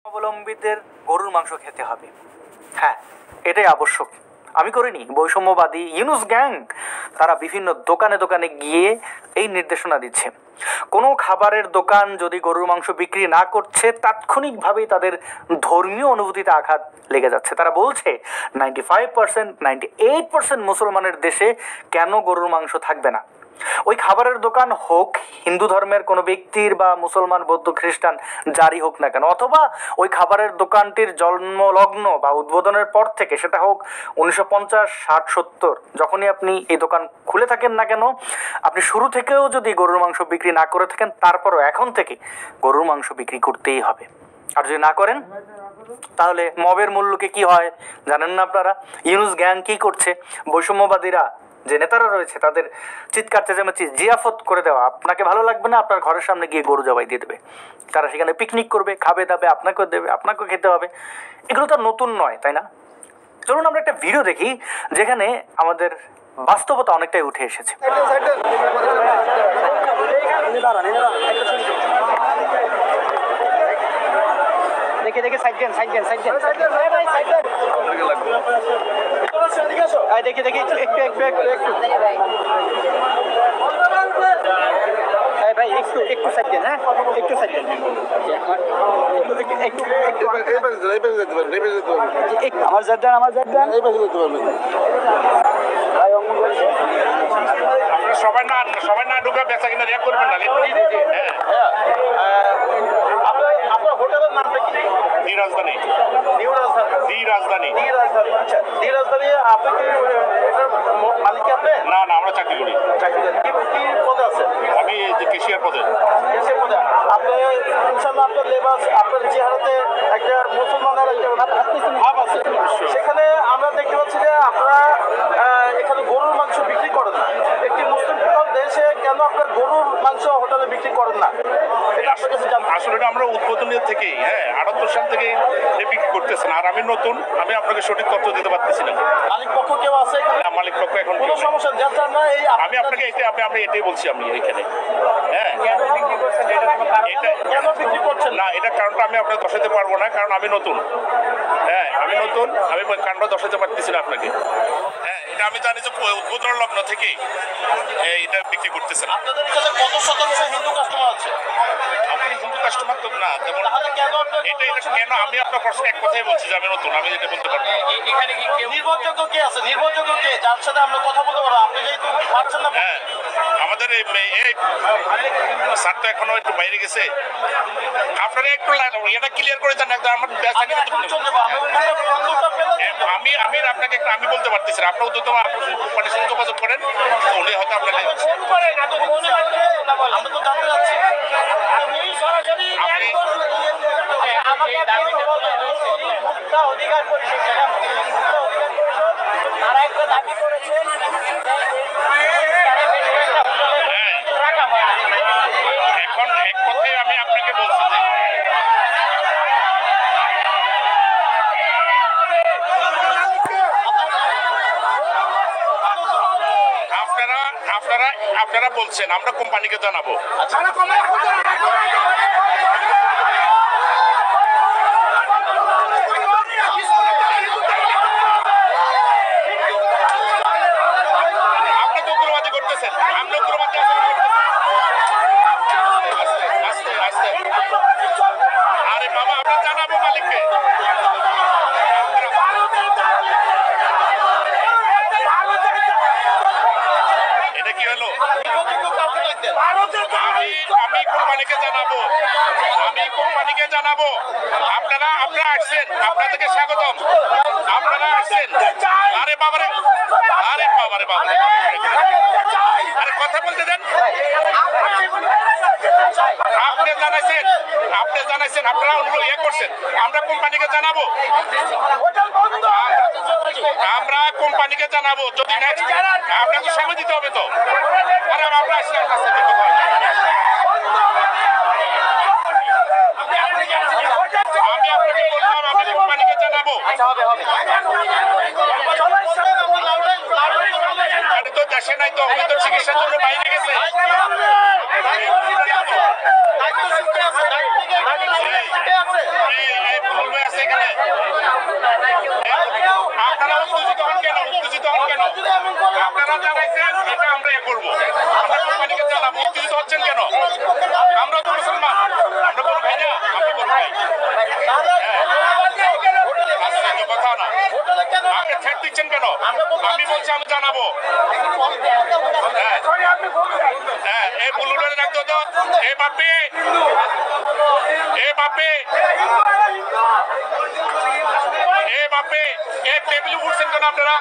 অবলম্বীদের গরুর মাংস খেতে হবে, হ্যাঁ এটাই আবশ্যক। আমি করিনি, বৈষম্যবাদী ইউনুস গ্যাং তারা বিভিন্ন দোকানে দোকানে গিয়ে এই নির্দেশনা দিচ্ছে, কোনো খাবারের দোকান যদি গরুর মাংস বিক্রি না করছে তাৎক্ষণিকভাবেই তাদের ধর্মীয় অনুভূতিতে আঘাত লেগে যাচ্ছে। তারা বলছে 95% 98% মুসলমানের দেশে কেন গরুর মাংস থাকবে না। ওই খাবারের দোকান হোক হিন্দু ধর্মের কোনো ব্যক্তির বা মুসলমান বৌদ্ধ খ্রিস্টান যারই হোক না কেন, অথবা ওই খাবারের দোকানটির জন্মলগ্ন বা উদ্বোধনের পর থেকে, সেটা হোক 1950, 60, 70, যখনই আপনি এই দোকান খুলে থাকেন না কেন, আপনি শুরু থেকেও যদি গরুর মাংস বিক্রি না করে থাকেন, তারপরও এখন থেকে গরুর মাংস বিক্রি করতেই হবে। আর যদি না করেন তাহলে মবের মূল্যকে কি হয় জানেন না আপনারা? ইউনুস গ্যাং কি করছে, বৈষম্যবাদীরা যে নেতারা রয়েছে তাদের চিৎকার চেঁচামেচি জিয়াফত করে দেওয়া। আপনাকে ভালো লাগবে না, আপনার ঘরের সামনে গিয়ে গরু জবাই দিয়ে দেবে, তারা সেখানে পিকনিক করবে, খাবে দাবে, আপনাকেও দেবে, আপনাকেও খেতে হবে। এগুলো তো নতুন নয়, তাই না? চলুন আমরা একটা ভিডিও দেখি যেখানে আমাদের বাস্তবতা অনেকটাই উঠে এসেছে। দেখে দেখে সাইড দেন, সাইড দেন, সাইড দেন, দেখে দেখে একটু একটু একটু একটু একটু ভাই একটু একটু সাইড দেন, হ্যাঁ একটু সাইড দেন, আমার জাত দেন, আমার জাত দেন, সবাই না ঢুকে বেচা কিনা রেক করবেন না। আপনার হোটেলের নামটা কি? দি রাজধানী। নিউ রাজধানী। দি রাজধানী। দি রাজধানী, আচ্ছা দি রাজধানী। আপনি কি এটার মালিক? আপনি? না না, আমরা চাকরি করি। চাকরি করেন? কি পদে আছেন? আমি কেশিয়ার পদে। কেশিয়ার পদে। আপনি ইনশাআল্লাহ আপনার লেবাস, আপনার চেহারাতে একটা মুসলমানের একটা ভাব আছে। সেখানে আমরা দেখতে পাচ্ছি যে আপনারা এখানে গরুর মাংস বিক্রি করেন না। একটি মুসলিম প্রধান দেশে কেন আপনার গরুর মাংস হোটেলে বিক্রি করেন না, এটা আপনার কাছে জানতে। আসলে এটা আমরা উদ্বোধনের থেকেই 78 সাল থেকে বিক্রি করতেছেন। আর আমি নতুন, আমি আপনাকে সঠিক তথ্য দিতে পারতেছি না। মালিক পক্ষ কেউ আছে এখানে? মালিক পক্ষ এখন কোনো সমস্যা জানতে না। এই আমি আপনাকে আমি এটাই বলছি, আমি এখানে কেন বিক্রি করছেন? কেন বিক্রি করছেন না, এটা কারণটা আমি আপনাকে দর্শাতে পারবো না, কারণ আমি নতুন। আমি নতুন, আমি কারণটা দর্শাতে পারতেছি না আপনাকে। এটা আমি জানি যে উদ্বোধন লগ্ন থেকে এটা বিক্রি করতেছেন। আপনাদের এখানে কত শতাংশ হিন্দু কাস্টমার আছে? আপনি হিন্দু কাস্টমার তো না, যেমন এটা কেন, আমি আপনার প্রশ্ন এক কথাই বলছি যে আমি নতুন, আমি এটা বলতে পারবো। এখানে কি নির্ভরযোগ্য কে আছে? নির্ভরযোগ্য কে যার সাথে আমরা কথা বলতে পারবো? আপনি যেহেতু পারছেন না। আমাদের এই স্যার তো এখনো একটু বাইরে গেছে, আপনারা একটু এটা ক্লিয়ার করে দেন। আমি আপনাকে আমি বলতে পারতেছি, আপনার উদ্যোগ কোম্পানির সাথে যোগাযোগ করেন, উনি হয়তো আপনাকে আমরা তো জানতে চাচ্ছি। অধিকার পরিষদ তারা একটা দাবি করেছেন এখন এক কথাই আমি আপনাকে বলছি যে আপনারা বলছেন আমরা কোম্পানিকে জানাবো। আপনি তো উগ্রবাদী করতেছেন, আমরা উগ্রবাদী আস্তে আস্তে। আরে বাবা, আমরা জানাবো মালিককে। এটা কি হলো? আমি কোম্পানিকে জানাবো, আপনারা আসছেন, আপনাদেরকে স্বাগতম। আপনারা আসছেন। আরে বাবারে, আরে কথা বলতে দেন। আপনি জানাইছেন, আপনারা অনুরোধ করছেন, আমরা কোম্পানিকে জানাবো। আমরা কোম্পানিকে জানাবো যদি আপনাকে সময় দিতে হবে তো। আরে আমরা আসছি, আমি আপনাকে বললাম আমি কোম্পানিকে জানাবো। তো দেশে নাই তো, উনি তো চিকিৎসার জন্য বাইরে গেছে। আপনারা উত্তেজিত হন কেন? উত্তেজিত হন কেন? আপনারা জানাইছেন এটা আমরা এ করবো, আমরা কোম্পানিকে জানাবো। উত্তেজিত হচ্ছেন কেন? আমরা তো মুসলমান, আমরা বড় ভাই না, আমরা বড় ভাই। আচ্ছা, তো কথা না, আপনি ঠেট দিচ্ছেন কেন? আমি বলছি আমি জানাবো। হ্যাঁ, এই বুলুডারে রাখতো তো। এ বাপে, এ বাপে, এ বাপে, এ টেবিল উঠছেন কেন আপনারা?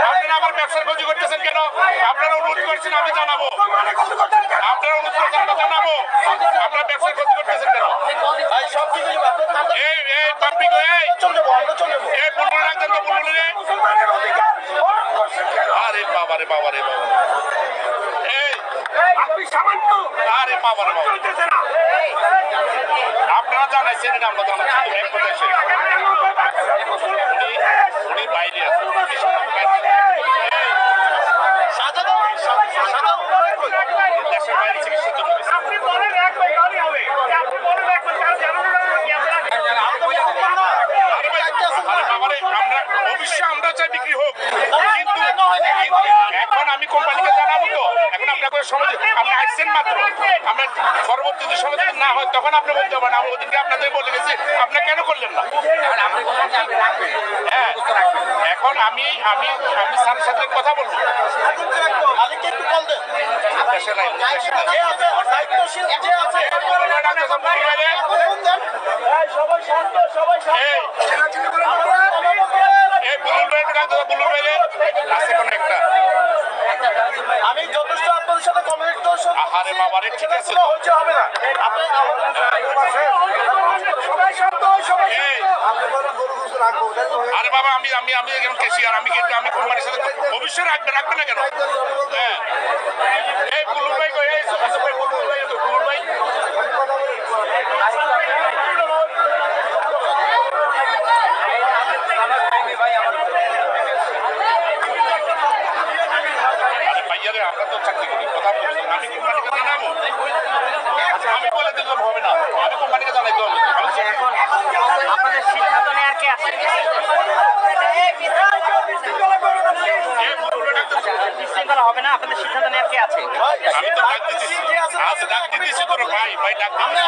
আপনারা আমার ব্যবসার ক্ষতি করতেছেন কেন? আপনারা অনুরোধ করছেন আমি জানাবো। আপনারা অনুরোধ করছেন আমরা জানাবো। আপনারা ব্যবসার ক্ষতি করতেছেন কেন? এই এই বাপি গো, এই এই বুলুডে রাখছেন তো, বুলুডে। আরে বাবা রে বাবা রে বাবা, এই আরে বাবা রে বাবা, আপনারা জানাইছেন এটা আমরা জানাচ্ছি। এক কথায় শেষ। উনি বাইরে আছেন, দেশের বাইরে চিকিৎসা জন্য গেছেন। অবশ্যই আমরা চাই বিক্রি হোক, কিন্তু এখন আমি কোম্পানিকে জানাবো তো। এখন আপনার সময় আপনি আসছেন মাত্র, আমরা পরবর্তী সময় যদি না হয় তখন আপনি বলতে পারেন আমি ওদিনকে আপনাদের বলে গেছি, আপনি কেন করলেন না? হ্যাঁ, এখন আমি আমি আমি স্যারের সাথে কথা বলবো। দেশে নাই, দেশে নাই। আমি যথেষ্ট আপনাদের সাথে কমিউনিকেশন আরে বাবারে, ঠিক আছে, হচ্ছে হবে না। আরে বাবা, আমি আমি আমি একজন ক্যাশিয়ার, আমি কিন্তু আমি কোম্পানির সাথে অবশ্যই রাখবে না কেন? হ্যাঁ, এই বুলুর ভাই কই? এই বুলুর ভাই, বুলুর ভাই ভাইয়ারে, আমরা তো চাকরি করি, কথা বলছি। আমি কোম্পানিকে জানাবো, আমি বলে দিলাম হবে না, আমি কোম্পানিকে জানাইতে হবে। আপনাদের সিদ্ধান্ত নেওয়ার কে আছে? বিশৃঙ্খলা হবে না, আপনাদের সিদ্ধান্ত নেওয়ার কে আছে? আমি তো ডাক দিতেছি, আজ ডাক দিতেছি তোর ভাই, ভাই ডাক দিতেছি।